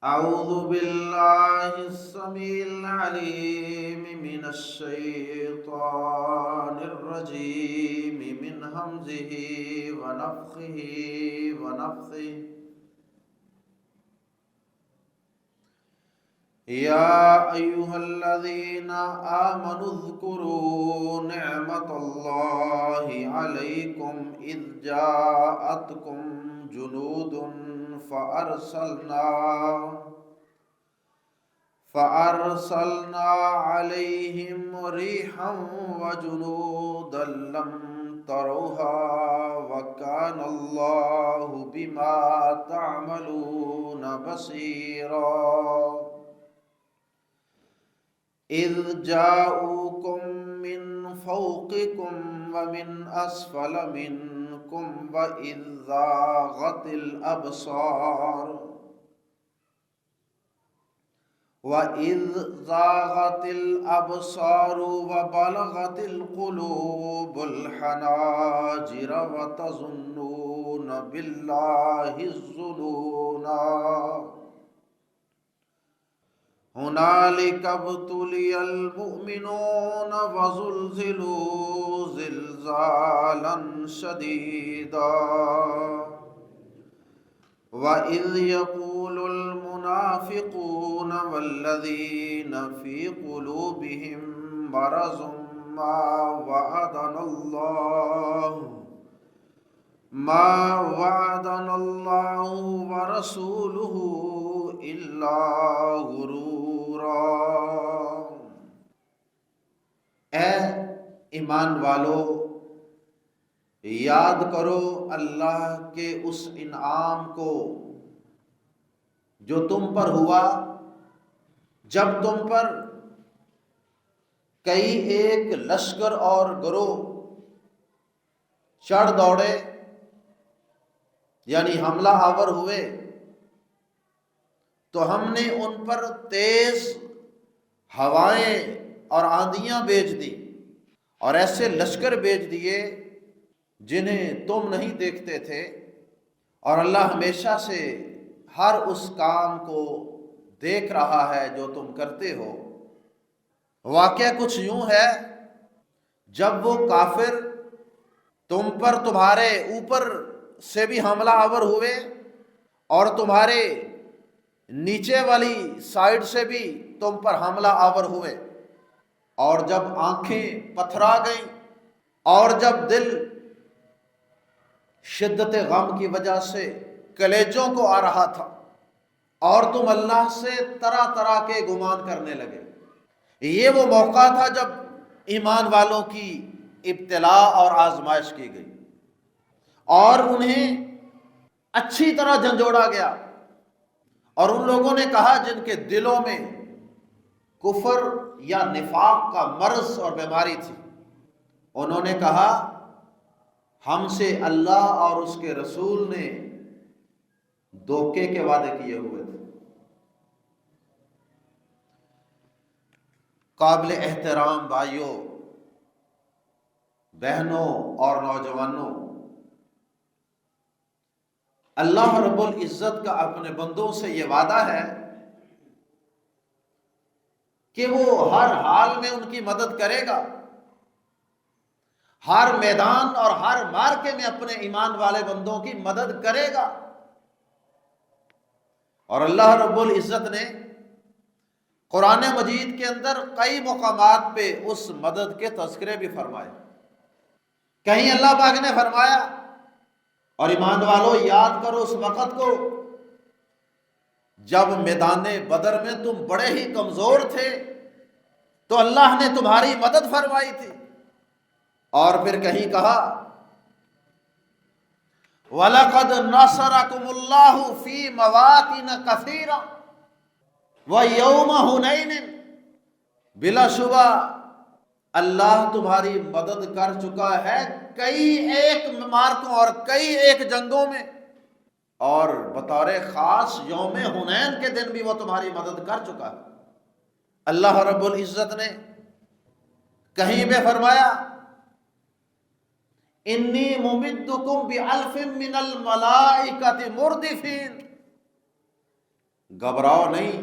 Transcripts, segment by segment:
أعوذ بالله السميع العليم من الشيطان الرجيم من همزه ونفخه ونفثه. يا أيها الذين آمنوا اذكروا نعمة الله عليكم إذ جاءتكم جنود فأرسلنا عليهم ريحا وجنودا لم تروها وكان الله بما تعملون بصيرا. إذ جاءوكم من فوقكم ومن أسفل منكم وإذ زاغت الأبصار وبلغت القلوب الحناجر وتظنون بالله الظنونا. هنالك ابتلي المؤمنون وزلزلوا زلزالا شديدا. وإذ يقول المنافقون والذين في قلوبهم مرض ما وعدنا الله ورسوله إلا غرورا. اے ایمان والو، یاد کرو اللہ کے اس انعام کو جو تم پر ہوا جب تم پر کئی ایک لشکر اور گروہ چڑھ دوڑے، یعنی حملہ آور ہوئے، تو ہم نے ان پر تیز ہوائیں اور آندیاں بھیج دی اور ایسے لشکر بھیج دیے جنہیں تم نہیں دیکھتے تھے، اور اللہ ہمیشہ سے ہر اس کام کو دیکھ رہا ہے جو تم کرتے ہو۔ واقعہ کچھ یوں ہے، جب وہ کافر تم پر تمہارے اوپر سے بھی حملہ آور ہوئے اور تمہارے نیچے والی سائیڈ سے بھی تم پر حملہ آور ہوئے، اور جب آنکھیں پتھرا گئیں اور جب دل شدت غم کی وجہ سے کلیجوں کو آ رہا تھا اور تم اللہ سے طرح طرح کے گمان کرنے لگے، یہ وہ موقع تھا جب ایمان والوں کی ابتلا اور آزمائش کی گئی اور انہیں اچھی طرح جھنجھوڑا گیا۔ اور ان لوگوں نے کہا جن کے دلوں میں کفر یا نفاق کا مرض اور بیماری تھی، انہوں نے کہا ہم سے اللہ اور اس کے رسول نے دھوکے کے وعدے کیے ہوئے تھے۔ قابل احترام بھائیوں، بہنوں اور نوجوانوں، اللہ رب العزت کا اپنے بندوں سے یہ وعدہ ہے کہ وہ ہر حال میں ان کی مدد کرے گا، ہر میدان اور ہر مارکے میں اپنے ایمان والے بندوں کی مدد کرے گا۔ اور اللہ رب العزت نے قرآن مجید کے اندر کئی مقامات پہ اس مدد کے تذکرے بھی فرمائے۔ کہیں اللہ پاک نے فرمایا، اور ایمان والو یاد کرو اس وقت کو جب میدان بدر میں تم بڑے ہی کمزور تھے تو اللہ نے تمہاری مدد فرمائی تھی۔ اور پھر کہیں کہا وَلَقَدْ نَصَرَكُمُ اللَّهُ فِي مَوَاطِنَ كَثِيرَةٍ وَيَوْمَ حُنَيْنٍ، بلا شبہ اللہ تمہاری مدد کر چکا ہے کئی ایک مارکوں اور کئی ایک جنگوں میں، اور بطور خاص یوم حنین کے دن بھی وہ تمہاری مدد کر چکا ہے۔ اللہ رب العزت نے کہیں پہ فرمایا انی ممدکم بِأَلْفٍ مِّنَ الْمَلَائِكَةِ مُرْدِفِينَ، گھبراؤ نہیں،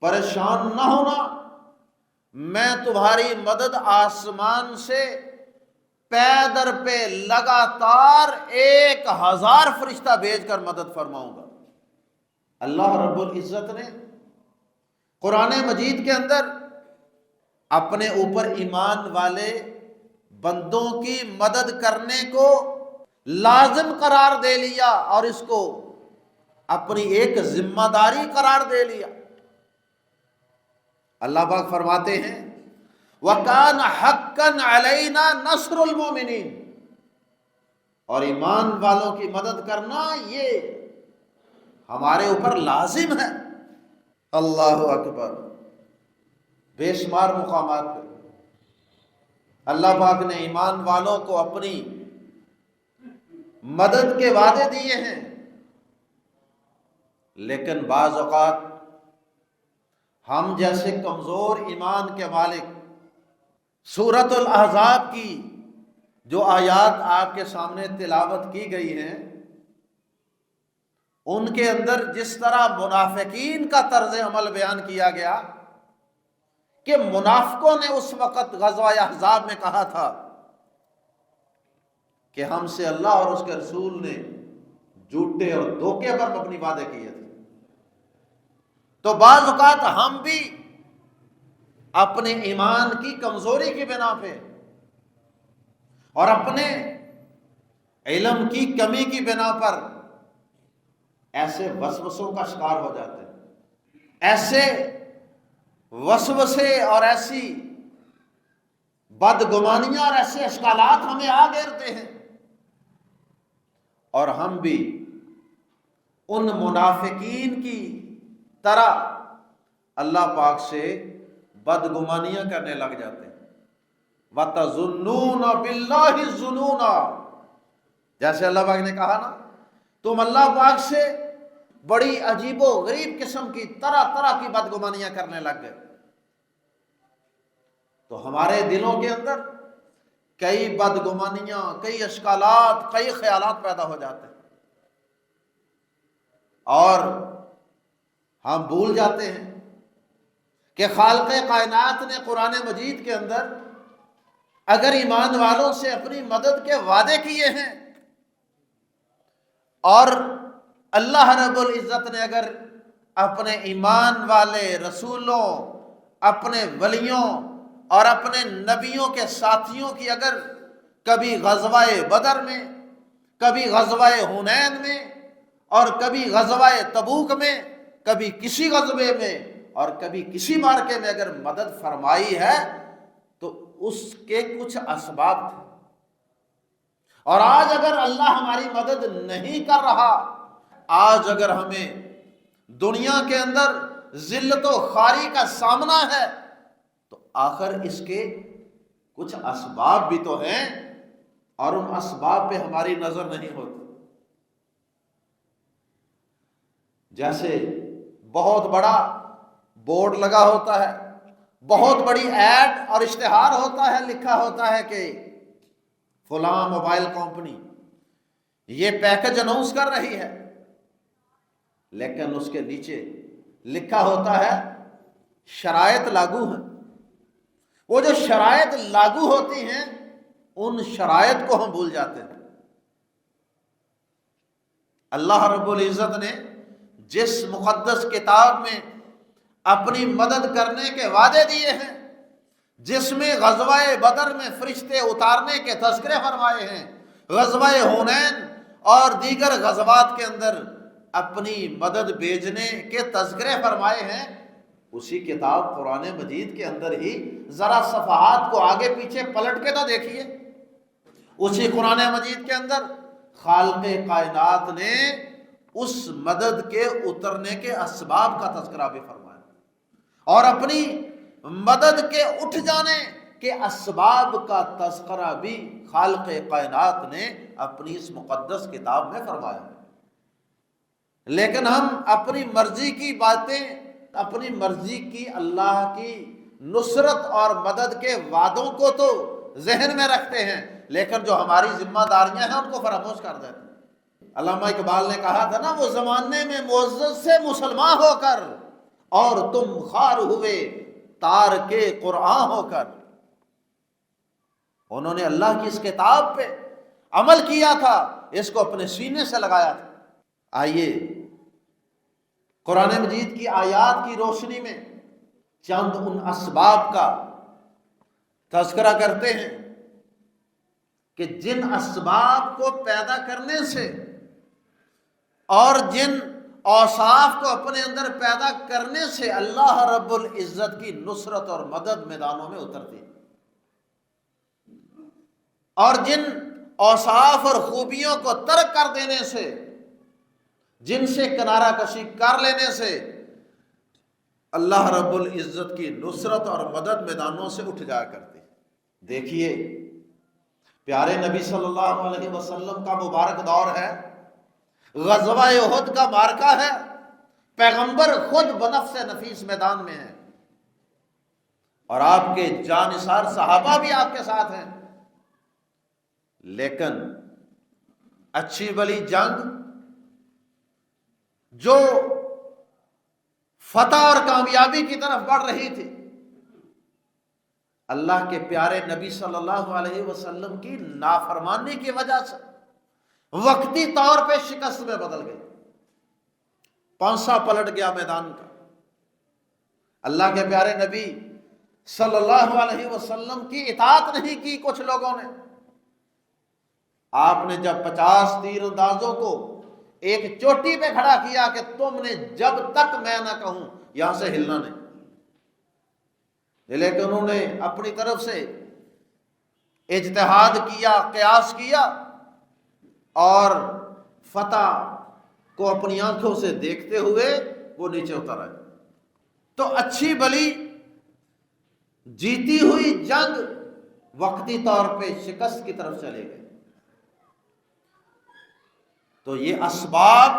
پریشان نہ ہونا، میں تمہاری مدد آسمان سے پے در پہ لگاتار 1000 فرشتہ بھیج کر مدد فرماؤں گا۔ اللہ رب العزت نے قرآن مجید کے اندر اپنے اوپر ایمان والے بندوں کی مدد کرنے کو لازم قرار دے لیا اور اس کو اپنی ایک ذمہ داری قرار دے لیا۔ اللہ پاک فرماتے ہیں وَكَانَ حَقًّا عَلَيْنَا نَصْرُ الْمُؤْمِنِينَ، اور ایمان والوں کی مدد کرنا یہ ہمارے اوپر لازم ہے۔ اللہ اکبر، بے شمار مقامات پہ اللہ پاک نے ایمان والوں کو اپنی مدد کے وعدے دیے ہیں، لیکن بعض اوقات ہم جیسے کمزور ایمان کے مالک سورۃ الاحزاب کی جو آیات آپ کے سامنے تلاوت کی گئی ہیں، ان کے اندر جس طرح منافقین کا طرز عمل بیان کیا گیا کہ منافقوں نے اس وقت غزوہ احزاب میں کہا تھا کہ ہم سے اللہ اور اس کے رسول نے جھوٹے اور دھوکے پر مبنی وعدے کیے تھے، تو بعض اوقات ہم بھی اپنے ایمان کی کمزوری کی بنا پہ اور اپنے علم کی کمی کی بنا پر ایسے وسوسوں کا شکار ہو جاتے ہیں، ایسے وسوسے اور ایسی بدگمانیاں اور ایسے اشکالات ہمیں آ گھیرتے ہیں، اور ہم بھی ان منافقین کی طرح اللہ پاک سے بدگمانیاں کرنے لگ جاتے ہیں۔ وَتَظُنُّونَ بِاللَّهِ الظُّنُونَ، جیسے اللہ پاک نے کہا نا تم اللہ پاک سے بڑی عجیب و غریب قسم کی طرح طرح کی بدگمانیاں کرنے لگ گئے، تو ہمارے دلوں کے اندر کئی بدگمانیاں، کئی اشکالات، کئی خیالات پیدا ہو جاتے ہیں، اور ہم بھول جاتے ہیں کہ خالق کائنات نے قرآن مجید کے اندر اگر ایمان والوں سے اپنی مدد کے وعدے کیے ہیں، اور اللہ رب العزت نے اگر اپنے ایمان والے رسولوں، اپنے ولیوں اور اپنے نبیوں کے ساتھیوں کی اگر کبھی غزوہ بدر میں، کبھی غزوہ حنین میں، اور کبھی غزوہ تبوک میں، کبھی کسی غزوے میں اور کبھی کسی مارکے میں اگر مدد فرمائی ہے تو اس کے کچھ اسباب تھے، اور آج اگر اللہ ہماری مدد نہیں کر رہا، آج اگر ہمیں دنیا کے اندر ذلت و خواری کا سامنا ہے تو آخر اس کے کچھ اسباب بھی تو ہیں، اور ان اسباب پہ ہماری نظر نہیں ہوتی۔ جیسے بہت بڑا بورڈ لگا ہوتا ہے، بہت بڑی ایڈ اور اشتہار ہوتا ہے، لکھا ہوتا ہے کہ فلاں موبائل کمپنی یہ پیکج اناؤنس کر رہی ہے، لیکن اس کے نیچے لکھا ہوتا ہے شرائط لاگو ہیں۔ وہ جو شرائط لاگو ہوتی ہیں ان شرائط کو ہم بھول جاتے ہیں۔ اللہ رب العزت نے جس مقدس کتاب میں اپنی مدد کرنے کے وعدے دیے ہیں، جس میں غزوہ بدر میں فرشتے اتارنے کے تذکرے فرمائے ہیں، غزوہ حنین اور دیگر غزوات کے اندر اپنی مدد بھیجنے کے تذکرے فرمائے ہیں، اسی کتاب قرآن مجید کے اندر ہی ذرا صفحات کو آگے پیچھے پلٹ کے تو دیکھیے، اسی قرآن مجید کے اندر خالق کائنات نے اس مدد کے اترنے کے اسباب کا تذکرہ بھی فرمایا، اور اپنی مدد کے اٹھ جانے کے اسباب کا تذکرہ بھی خالق کائنات نے اپنی اس مقدس کتاب میں فرمایا۔ لیکن ہم اپنی مرضی کی باتیں، اپنی مرضی کی اللہ کی نصرت اور مدد کے وعدوں کو تو ذہن میں رکھتے ہیں، لیکن جو ہماری ذمہ داریاں ہیں ان کو فراموش کر دیتے ہیں۔ علامہ اقبال نے کہا تھا نا، وہ زمانے میں معزز سے مسلمان ہو کر اور تم خوار ہوئے تار کے قرآن ہو کر۔ انہوں نے اللہ کی اس کتاب پہ عمل کیا تھا، اس کو اپنے سینے سے لگایا تھا۔ آئیے قرآن مجید کی آیات کی روشنی میں چند ان اسباب کا تذکرہ کرتے ہیں کہ جن اسباب کو پیدا کرنے سے اور جن اوصاف کو اپنے اندر پیدا کرنے سے اللہ رب العزت کی نصرت اور مدد میدانوں میں اترتی ہے، اور جن اوصاف اور خوبیوں کو ترک کر دینے سے، جن سے کنارہ کشی کر لینے سے اللہ رب العزت کی نصرت اور مدد میدانوں سے اٹھ جایا کرتی۔ دیکھیے پیارے نبی صلی اللہ علیہ وسلم کا مبارک دور ہے، غزوہ احد کا معرکہ ہے، پیغمبر خود بنفس نفیس میدان میں ہے، اور آپ کے جانثار صحابہ بھی آپ کے ساتھ ہیں، لیکن اچھی بلی جنگ جو فتح اور کامیابی کی طرف بڑھ رہی تھی، اللہ کے پیارے نبی صلی اللہ علیہ وسلم کی نافرمانی کی وجہ سے وقتی طور پہ شکست میں بدل گئی، پانسا پلٹ گیا میدان کا۔ اللہ کے پیارے نبی صلی اللہ علیہ وسلم کی اطاعت نہیں کی کچھ لوگوں نے۔ آپ نے جب 50 تیر اندازوں کو ایک چوٹی پہ کھڑا کیا کہ تم نے جب تک میں نہ کہوں یہاں سے ہلنا نہیں، لیکن انہوں نے اپنی طرف سے اجتہاد کیا، قیاس کیا، اور فتح کو اپنی آنکھوں سے دیکھتے ہوئے وہ نیچے اتر آئے۔ تو اچھی بلی جیتی ہوئی جنگ وقتی طور پہ شکست کی طرف چلے گئے۔ تو یہ اسباب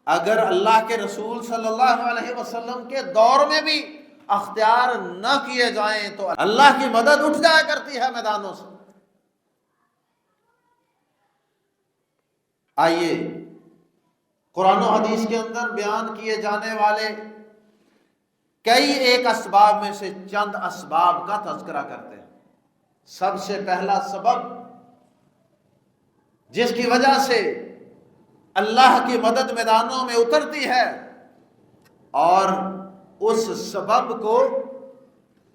اگر اللہ کے رسول صلی اللہ علیہ وسلم کے دور میں بھی اختیار نہ کیے جائیں تو اللہ کی مدد اٹھ جایا کرتی ہے میدانوں سے۔ آئیے قرآن و حدیث کے اندر بیان کیے جانے والے کئی ایک اسباب میں سے چند اسباب کا تذکرہ کرتے ہیں۔ سب سے پہلا سبب جس کی وجہ سے اللہ کی مدد میدانوں میں اترتی ہے اور اس سبب کو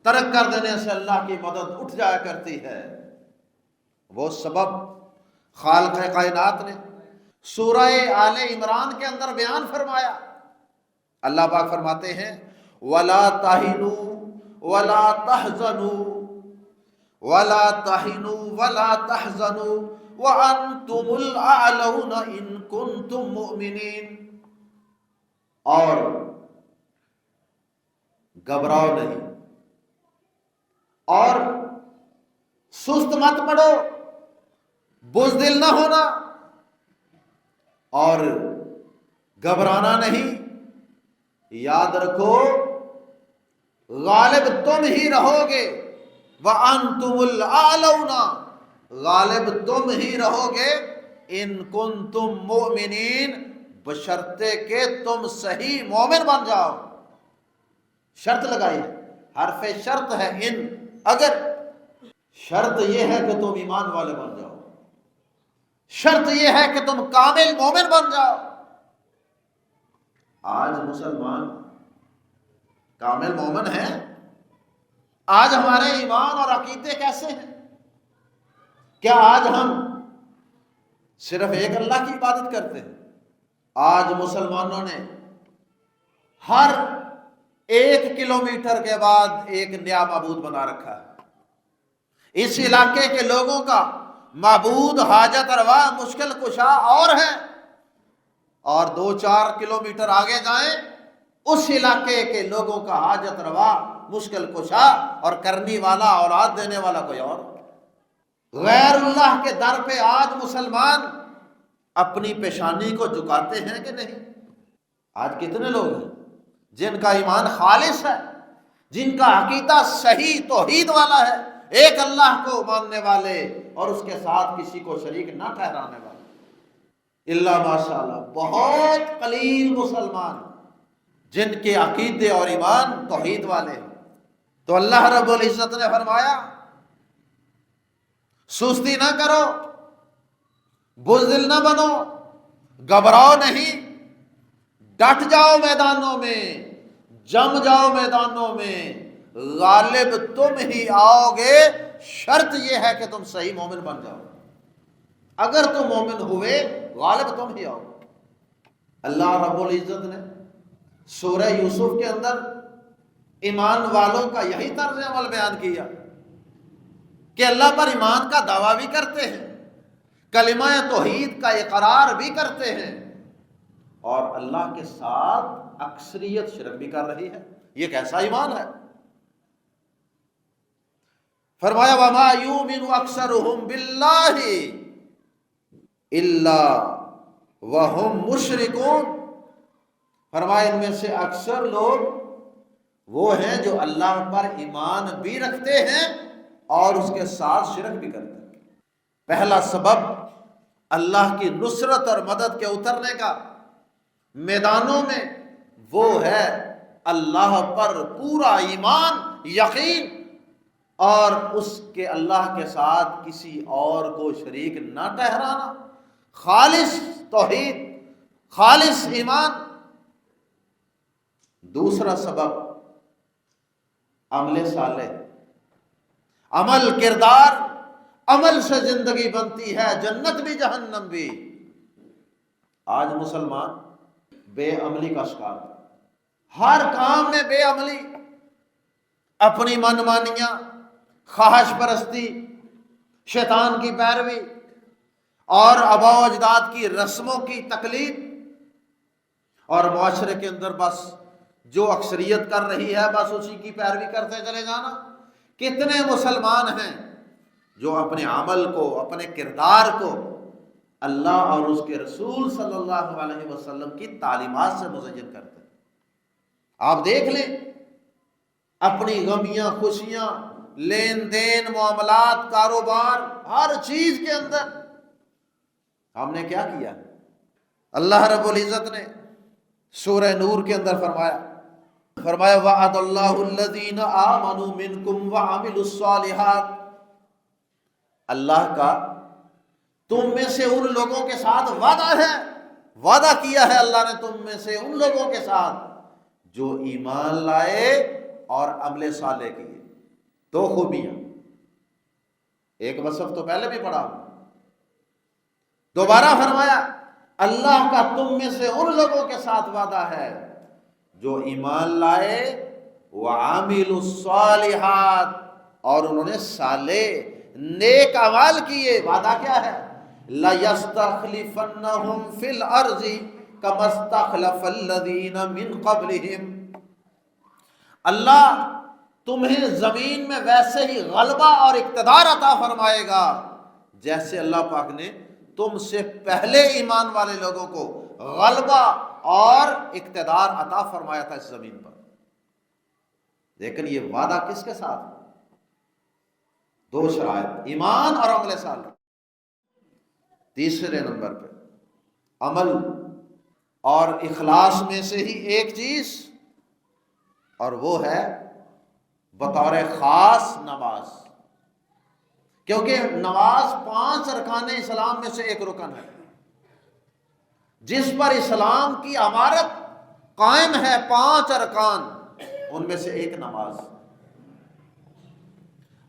ترک کر دینے سے اللہ کی مدد اٹھ جایا کرتی ہے، وہ سبب خالق کائنات نے سورہ آل عمران کے اندر بیان فرمایا۔ اللہ پاک فرماتے ہیں وَلَا تَهِنُوا وَلَا تَحْزَنُوا وَلَا تَهِنُوا وَلَا تَحْزَنُوا وَأَنْتُمُ الْأَعْلَوْنَ إِن كُنتُم مُؤْمِنِينَ، اور گھبراؤ نہیں اور سست مت پڑو، بزدل نہ ہونا اور گھبرانا نہیں۔ یاد رکھو غالب تم ہی رہو گے، وَأَنْتُمُ الْأَعْلَوْنَ، غالب تم ہی رہو گے، ان کنتم مؤمنین، بشرطے کہ تم صحیح مومن بن جاؤ۔ شرط لگائی ہے، حرف شرط ہے ان، اگر شرط یہ ہے کہ تم ایمان والے بن جاؤ، شرط یہ ہے کہ تم کامل مومن بن جاؤ۔ آج مسلمان کامل مومن ہیں؟ آج ہمارے ایمان اور عقیدے کیسے ہیں؟ کیا آج ہم صرف ایک اللہ کی عبادت کرتے ہیں؟ آج مسلمانوں نے ہر 1 کلومیٹر کے بعد ایک نیا معبود بنا رکھا ہے۔ اس علاقے کے لوگوں کا معبود حاجت روا مشکل کشا اور ہے، اور 2-4 کلومیٹر آگے جائیں اس علاقے کے لوگوں کا حاجت روا مشکل کشا اور کرنی والا اولاد دینے والا کوئی اور۔ غیر اللہ کے در پہ آج مسلمان اپنی پیشانی کو جھکاتے ہیں کہ نہیں؟ آج کتنے لوگ ہیں جن کا ایمان خالص ہے، جن کا عقیدہ صحیح توحید والا ہے، ایک اللہ کو ماننے والے اور اس کے ساتھ کسی کو شریک نہ ٹھہرانے والے، الا ماشاء اللہ، بہت قلیل مسلمان جن کے عقیدے اور ایمان توحید والے ہیں۔ تو اللہ رب العزت نے فرمایا سستی نہ کرو، بزدل نہ بنو، گھبراؤ نہیں، ڈٹ جاؤ میدانوں میں، جم جاؤ میدانوں میں، غالب تم ہی آؤ گے، شرط یہ ہے کہ تم صحیح مومن بن جاؤ۔ اگر تم مومن ہوئے غالب تم ہی آؤ۔ اللہ رب العزت نے سورہ یوسف کے اندر ایمان والوں کا یہی طرز عمل بیان کیا کہ اللہ پر ایمان کا دعویٰ بھی کرتے ہیں، کلمہ توحید کا اقرار بھی کرتے ہیں، اور اللہ کے ساتھ اکثریت شرک بھی کر رہی ہے۔ یہ کیسا ایمان ہے؟ فرمایا وَمَا يُؤْمِنُ أَكْثَرُهُمْ بِاللَّهِ إِلَّا وَهُمْ مُشْرِكُونَ۔ فرمایا ان میں سے اکثر لوگ وہ ہیں جو اللہ پر ایمان بھی رکھتے ہیں اور اس کے ساتھ شرک بھی کرتے ہیں۔ پہلا سبب اللہ کی نصرت اور مدد کے اترنے کا میدانوں میں وہ ہے اللہ پر پورا ایمان، یقین، اور اس کے اللہ کے ساتھ کسی اور کو شریک نہ ٹھہرانا، خالص توحید، خالص ایمان۔ دوسرا سبب عمل صالح، عمل، کردار، عمل سے زندگی بنتی ہے، جنت بھی جہنم بھی۔ آج مسلمان بے عملی کا شکار ہے، ہر کام میں بے عملی، اپنی من مانیاں، خواہش پرستی، شیطان کی پیروی اور آباء و اجداد کی رسموں کی تقلید، اور معاشرے کے اندر بس جو اکثریت کر رہی ہے بس اسی کی پیروی کرتے چلے جانا۔ کتنے مسلمان ہیں جو اپنے عمل کو، اپنے کردار کو اللہ اور اس کے رسول صلی اللہ علیہ وسلم کی تعلیمات سے مزین کرتے ہیں۔ آپ دیکھ لیں اپنی غمیاں، خوشیاں، لین دین، معاملات، کاروبار، ہر چیز کے اندر ہم نے کیا کیا؟ اللہ رب العزت نے سورہ نور کے اندر فرمایا وعد اللہ الذین آمنوا منکم وعملوا الصالحات، اللہ کا تم میں سے ان لوگوں کے ساتھ وعدہ ہے، وعدہ کیا ہے اللہ نے تم میں سے ان لوگوں کے ساتھ جو ایمان لائے اور عمل صالح کیے۔ دو خوبیاں، ایک وصف تو پہلے بھی پڑھا ہوں، دوبارہ فرمایا اللہ کا تم میں سے ان لوگوں کے ساتھ وعدہ ہے جو ایمان لائے وعاملوا الصالحات، اور انہوں نے صالح نیک اعمال کیے۔ وعدہ کیا ہے؟ لَيَسْتَخْلِفَنَّهُمْ فِي الْأَرْضِ كَمَا اسْتَخْلَفَ الَّذِينَ مِنْ قَبْلِهِمْ، اللہ تمہیں زمین میں ویسے ہی غلبہ اور اقتدار عطا فرمائے گا جیسے اللہ پاک نے تم سے پہلے ایمان والے لوگوں کو غلبہ اور اقتدار عطا فرمایا تھا اس زمین پر۔ لیکن یہ وعدہ کس کے ساتھ؟ دو شرائط، ایمان اور عمل صالح۔ تیسرے نمبر پہ عمل اور اخلاص میں سے ہی ایک چیز، اور وہ ہے بطور خاص نماز، کیونکہ نماز 5 ارکان اسلام میں سے ایک رکن ہے جس پر اسلام کی عمارت قائم ہے۔ 5 ارکان، ان میں سے ایک نماز۔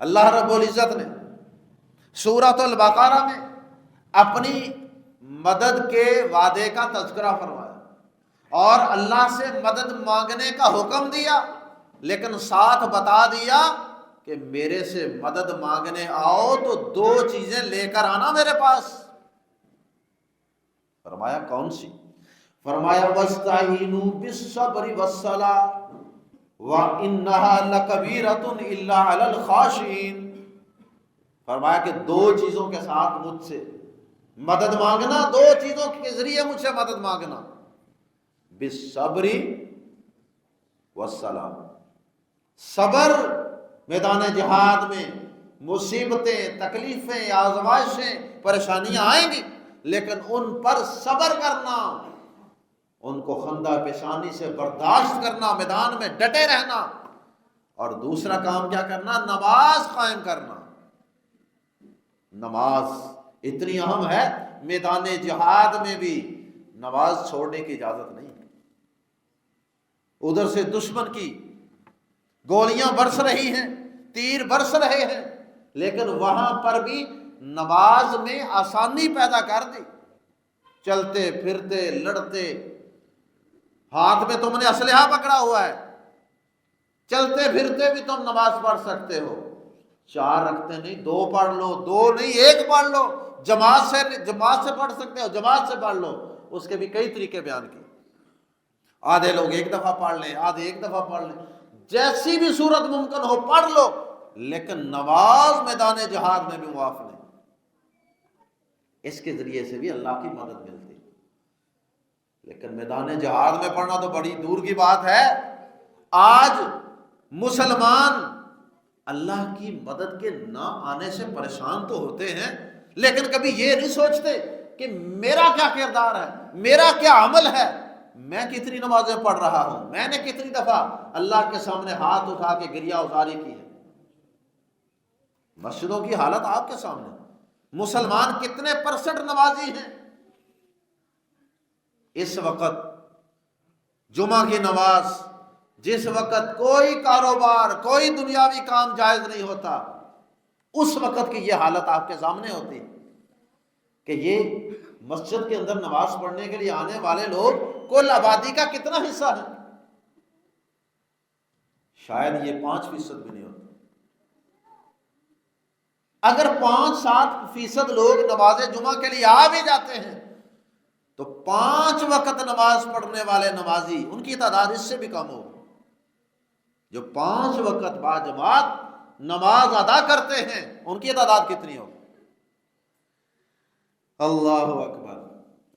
اللہ رب العزت نے سورۃ البقرہ میں اپنی مدد کے وعدے کا تذکرہ فرمایا اور اللہ سے مدد مانگنے کا حکم دیا، لیکن ساتھ بتا دیا کہ میرے سے مدد مانگنے آؤ تو 2 چیزیں لے کر آنا میرے پاس۔ فرمایا کون سی؟ فرمایا وَاسْتَعِینُوا بِالصَّبْرِ وَالصَّلَاةِ وَإِنَّهَا لَكَبِیرَةٌ إِلَّا عَلَى الْخَاشِعِینَ۔ فرمایا کہ 2 چیزوں کے ساتھ مجھ سے مدد مانگنا، 2 چیزوں کے ذریعے مجھ سے مدد مانگنا، بالصبر والصلاۃ، صبر میدان جہاد میں مصیبتیں، تکلیفیں، آزمائشیں، پریشانیاں آئیں گی، لیکن ان پر صبر کرنا، ان کو خندہ پیشانی سے برداشت کرنا، میدان میں ڈٹے رہنا، اور دوسرا کام کیا کرنا؟ نماز قائم کرنا۔ نماز اتنی اہم ہے، میدان جہاد میں بھی نماز چھوڑنے کی اجازت نہیں۔ ادھر سے دشمن کی گولیاں برس رہی ہیں، تیر برس رہے ہیں، لیکن وہاں پر بھی نماز میں آسانی پیدا کر دی۔ چلتے پھرتے لڑتے، ہاتھ میں تم نے اسلحہ پکڑا ہوا ہے، چلتے پھرتے بھی تم نماز پڑھ سکتے ہو۔ 4 رکعتیں نہیں 2 پڑھ لو، 2 نہیں 1 پڑھ لو، جماعت سے پڑھ سکتے ہو، جماعت سے پڑھ لو۔ اس کے بھی کئی طریقے بیان کیے، آدھے لوگ 1 دفعہ پڑھ لیں، آدھے 1 دفعہ پڑھ لیں، جیسی بھی صورت ممکن ہو پڑھ لو، لیکن نماز میدان جہاد میں بھی معاف نہیں۔ اس کے ذریعے سے بھی اللہ کی مدد ملتی، لیکن میدان جہاد میں پڑھنا تو بڑی دور کی بات ہے۔ آج مسلمان اللہ کی مدد کے نہ آنے سے پریشان تو ہوتے ہیں، لیکن کبھی یہ نہیں سوچتے کہ میرا کیا کردار ہے، میرا کیا عمل ہے، میں کتنی نمازیں پڑھ رہا ہوں، میں نے کتنی دفعہ اللہ کے سامنے ہاتھ اٹھا کے گریہ ازاری کی ہے۔ مسجدوں کی حالت آپ کے سامنے، مسلمان کتنے % نمازی ہیں؟ اس وقت جمعہ کی نماز، جس وقت کوئی کاروبار، کوئی دنیاوی کام جائز نہیں ہوتا، اس وقت کی یہ حالت آپ کے سامنے ہوتی کہ یہ مسجد کے اندر نماز پڑھنے کے لیے آنے والے لوگ کل آبادی کا کتنا حصہ ہے؟ شاید یہ 5% بھی نہیں ہوتا۔ اگر 5-7% لوگ نماز جمعہ کے لیے آ بھی جاتے ہیں تو 5 وقت نماز پڑھنے والے نمازی، ان کی تعداد اس سے بھی کم ہوگی۔ جو 5 وقت بعد جماعت نماز ادا کرتے ہیں، ان کی تعداد کتنی ہوگی؟ اللہ اکبر۔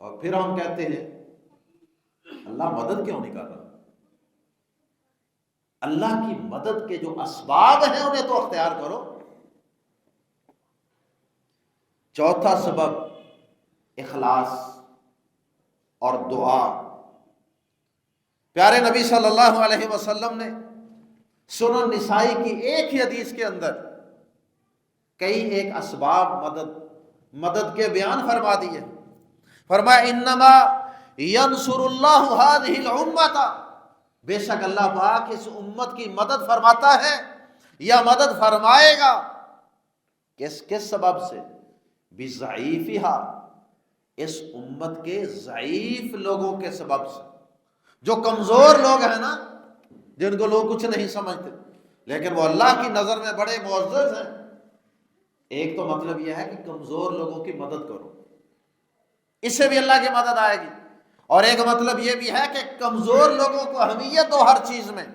اور پھر ہم کہتے ہیں اللہ مدد کیوں نہیں کر رہا؟ اللہ کی مدد کے جو اسباب ہیں انہیں تو اختیار کرو۔ چوتھا سبب اخلاص اور دعا۔ پیارے نبی صلی اللہ علیہ وسلم نے سنن نسائی کی ایک ہی حدیث کے اندر کئی ایک اسباب مدد کے بیان فرما دیے۔ فرمایا انما ینصر اللہ ہذہ الامۃ، بے شک اللہ پاک اس امت کی مدد فرماتا ہے یا مدد فرمائے گا۔ کس سبب سے؟ بضعیفہا، اس امت کے ضعیف لوگوں کے سبب سے۔ جو کمزور لوگ ہیں نا، جن کو لوگ کچھ نہیں سمجھتے لیکن وہ اللہ کی نظر میں بڑے معزز ہیں، ایک تو مطلب یہ ہے کہ کمزور لوگوں کی مدد کرو، اس سے بھی اللہ کی مدد آئے گی۔ اور ایک مطلب یہ بھی ہے کہ کمزور لوگوں کو اہمیت ہو ہر چیز میں،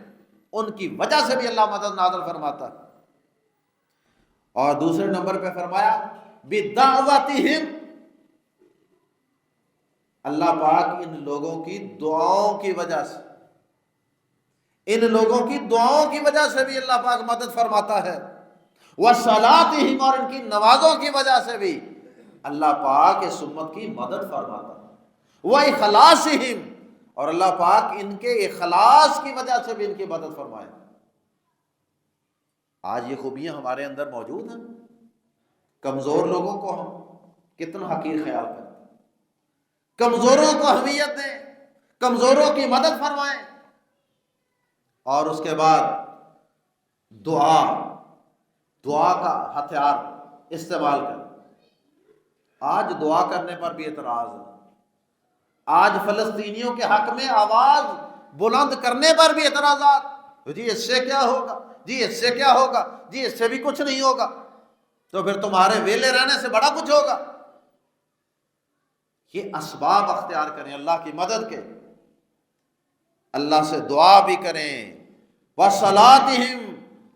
ان کی وجہ سے بھی اللہ مدد نازل فرماتا ہے۔ اور دوسرے نمبر پہ فرمایا بدعوتہم، اللہ پاک ان لوگوں کی دعاؤں کی وجہ سے، ان لوگوں کی دعاؤں کی وجہ سے بھی اللہ پاک مدد فرماتا ہے۔ وصلاتہم، اور ان کی نمازوں کی وجہ سے بھی اللہ پاک اس امت کی مدد فرماتا ہے۔ وإخلاصہم، اور اللہ پاک ان کے اخلاص کی وجہ سے بھی ان کی مدد فرمائے۔ آج یہ خوبیاں ہمارے اندر موجود ہیں، کمزور لوگوں کو ہم کتنا حقیر خیال کریں، کمزوروں کو اہمیت دیں، کمزوروں کی مدد فرمائیں، اور اس کے بعد دعا کا ہتھیار استعمال کریں۔ آج دعا کرنے پر بھی اعتراض ہے، آج فلسطینیوں کے حق میں آواز بلند کرنے پر بھی اعتراضات، جی اس سے کیا ہوگا، جی اس سے کیا ہوگا، جی اس سے بھی کچھ نہیں ہوگا، تو پھر تمہارے ویلے رہنے سے بڑا کچھ ہوگا۔ یہ اسباب اختیار کریں اللہ کی مدد کے، اللہ سے دعا بھی کریں، وصلاتہم،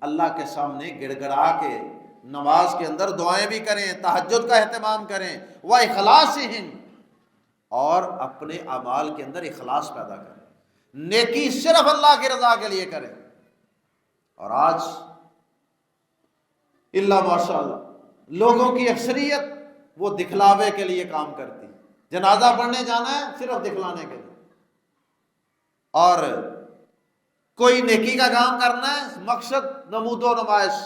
اللہ کے سامنے گڑ گڑا کے نماز کے اندر دعائیں بھی کریں، تہجد کا اہتمام کریں، واخلاصہم، اور اپنے اعمال کے اندر اخلاص پیدا کریں، نیکی صرف اللہ کی رضا کے لیے کریں۔ اور آج اللہ ماشاء اللہ لوگوں کی اکثریت وہ دکھلاوے کے لیے کام کرتی. جنازہ پڑھنے جانا ہے صرف دکھلانے کے لیے، اور کوئی نیکی کا کام کرنا ہے مقصد نمود و نمائش،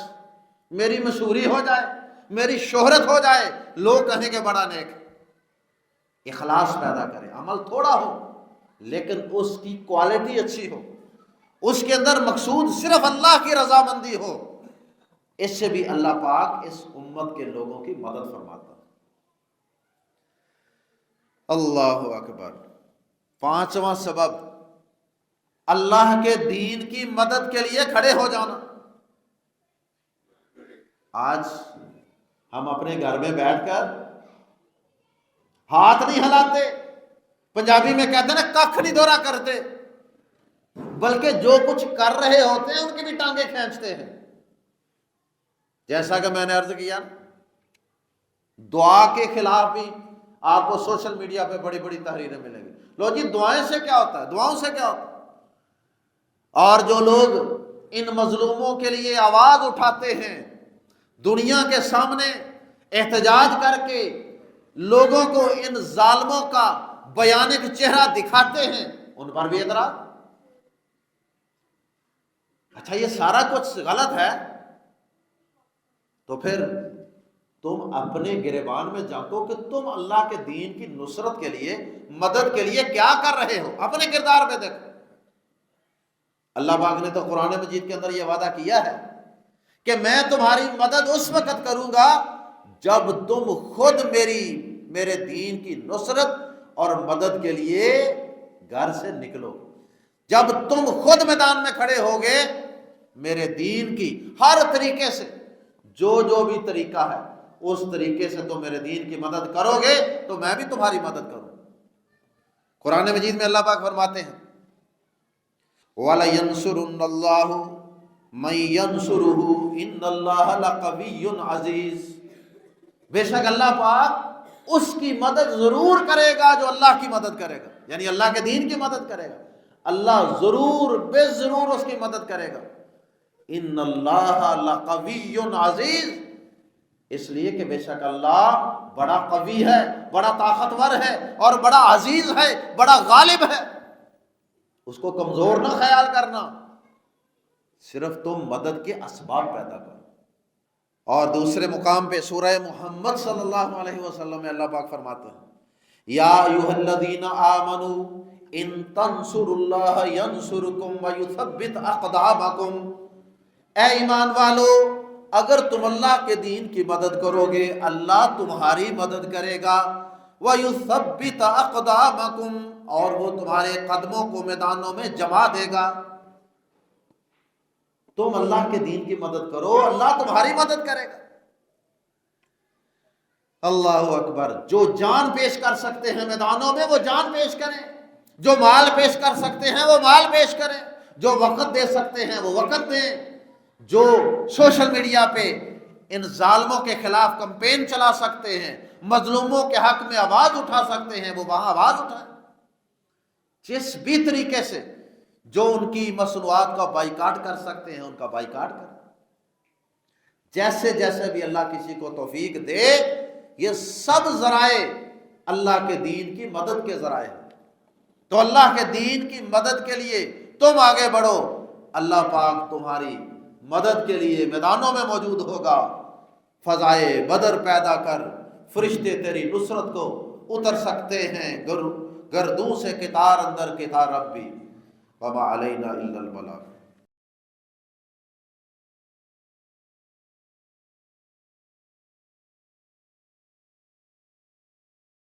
میری مشہوری ہو جائے، میری شہرت ہو جائے، لوگ کہیں کہ بڑا نیک. اخلاص پیدا کرے، عمل تھوڑا ہو لیکن اس کی کوالٹی اچھی ہو، اس کے اندر مقصود صرف اللہ کی رضامندی ہو. اس سے بھی اللہ پاک اس امت کے لوگوں کی مدد فرماتا ہے. اللہ اکبر. پانچواں سبب، اللہ کے دین کی مدد کے لیے کھڑے ہو جانا. آج ہم اپنے گھر میں بیٹھ کر ہاتھ نہیں ہلاتے، پنجابی میں کہتے ہیں نا ککھ نہیں دورہ کرتے، بلکہ جو کچھ کر رہے ہوتے ہیں ان کی بھی ٹانگیں کھینچتے ہیں. جیسا کہ میں نے عرض کیا، دعا کے خلاف بھی آپ کو سوشل میڈیا پہ بڑی بڑی تحریریں ملیں گی. لو جی دعائیں سے کیا ہوتا ہے، دعاؤں سے کیا ہوتا ہے. اور جو لوگ ان مظلوموں کے لیے آواز اٹھاتے ہیں، دنیا کے سامنے احتجاج کر کے لوگوں کو ان ظالموں کا بیانک چہرہ دکھاتے ہیں، ان پر بھی اعتراض. اچھا یہ سارا کچھ غلط ہے تو پھر تم اپنے گریبان میں جانچو کہ تم اللہ کے دین کی نصرت کے لیے، مدد کے لیے کیا کر رہے ہو. اپنے کردار میں دیکھو. اللہ پاک نے تو قرآن مجید کے اندر یہ وعدہ کیا ہے کہ میں تمہاری مدد اس وقت کروں گا جب تم خود میرے دین کی نصرت اور مدد کے لیے گھر سے نکلو. جب تم خود میدان میں کھڑے ہوگے، میرے دین کی ہر طریقے سے، جو بھی طریقہ ہے اس طریقے سے تم میرے دین کی مدد کرو گے تو میں بھی تمہاری مدد کروں. قرآن مجید میں اللہ پاک فرماتے ہیں وَلَيَنْصُرُنَّ اللَّهُ مَن يَنْصُرُهُ إِنَّ اللَّهَ لَقَوِيٌّ عَزِيزٌ. بے شک اللہ پاک اس کی مدد ضرور کرے گا جو اللہ کی مدد کرے گا، یعنی اللہ کے دین کی مدد کرے گا. اللہ ضرور بے ضرور اس کی مدد کرے گا. ان اللہ لقوی عزیز، اس لیے کہ بے شک اللہ بڑا قوی ہے، بڑا طاقتور ہے اور بڑا عزیز ہے، بڑا غالب ہے. اس کو کمزور نہ خیال کرنا، صرف تم مدد کے اسباب پیدا کرو. اور دوسرے مقام پہ سورہ محمد صلی اللہ علیہ وسلم میں اللہ پاک فرماتے ہیں یا ایھا الذین آمنوا ان تنصروا اللہ ینصرکم ویثبت اقدامکم. اے ایمان والو، اگر تم اللہ کے دین کی مدد کرو گے اللہ تمہاری مدد کرے گا. وَيُثَبِّتَ أَقْدَامَكُمْ، اور وہ تمہارے قدموں کو میدانوں میں جما دے گا. تم اللہ کے دین کی مدد کرو، اللہ تمہاری مدد کرے گا. اللہ اکبر. جو جان پیش کر سکتے ہیں میدانوں میں وہ جان پیش کریں، جو مال پیش کر سکتے ہیں وہ مال پیش کریں، جو وقت دے سکتے ہیں وہ وقت دیں، جو سوشل میڈیا پہ ان ظالموں کے خلاف کمپین چلا سکتے ہیں، مظلوموں کے حق میں آواز اٹھا سکتے ہیں وہ وہاں آواز اٹھائیں. جس بھی طریقے سے جو ان کی مصنوعات کا بائیکاٹ کر سکتے ہیں ان کا بائیکاٹ کریں. جیسے جیسے بھی اللہ کسی کو توفیق دے، یہ سب ذرائع اللہ کے دین کی مدد کے ذرائع ہیں. تو اللہ کے دین کی مدد کے لیے تم آگے بڑھو، اللہ پاک تمہاری مدد کے لیے میدانوں میں موجود ہوگا. فضائے بدر پیدا کر، فرشتے تیری نصرت کو اتر سکتے ہیں گردوں سے کتار اندر کتار ربی وما علینا الا البلاغ.